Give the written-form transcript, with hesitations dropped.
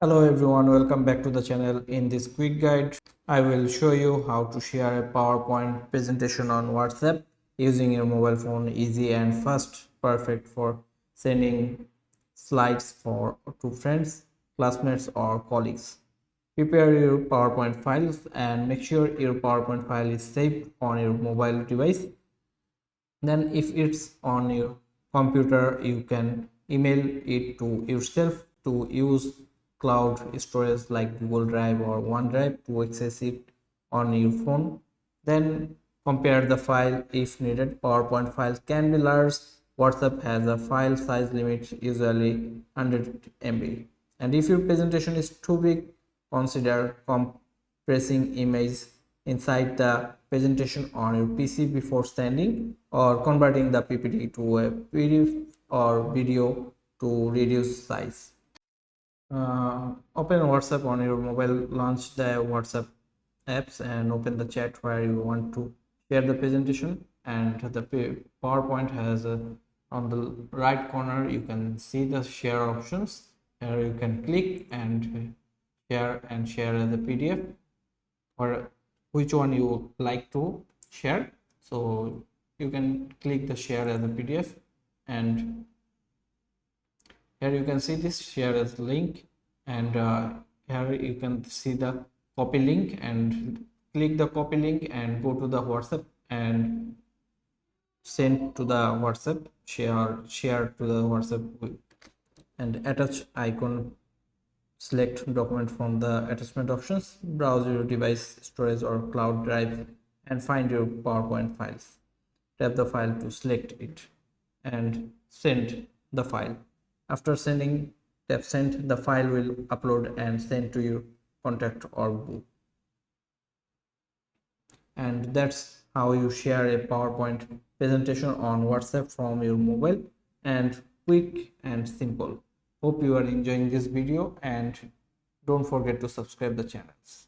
Hello everyone, welcome back to the channel. In this quick guide, I will show you how to share a PowerPoint presentation on WhatsApp using your mobile phone. Easy and fast, perfect for sending slides to friends, classmates or colleagues. Prepare your PowerPoint files and make sure your PowerPoint file is saved on your mobile device. Then if it's on your computer, you can email it to yourself to use cloud storage like Google Drive or OneDrive to access it on your phone. Then compare the file if needed. PowerPoint files can be large. WhatsApp has a file size limit, usually 100 MB, and if your presentation is too big, consider compressing image inside the presentation on your PC before sending, or converting the PPT to a PDF or video to reduce size. Open WhatsApp on your mobile, launch the WhatsApp apps and open the chat where you want to share the presentation. And the PowerPoint has on the right corner you can see the share options. Here you can click and share as a PDF, or which one you like to share. So you can click the share as a PDF, and here you can see this share as link, and here you can see the copy link, and click the copy link and go to the WhatsApp and send to the WhatsApp, share to the WhatsApp, and attach icon. Select document from the attachment options, browse your device storage or cloud drive and find your PowerPoint files. Tap the file to select it and send the file. After sending, tap send. The file will upload and send to your contact or group. And that's how you share a PowerPoint presentation on WhatsApp from your mobile, and quick and simple. Hope you are enjoying this video, and don't forget to subscribe the channels.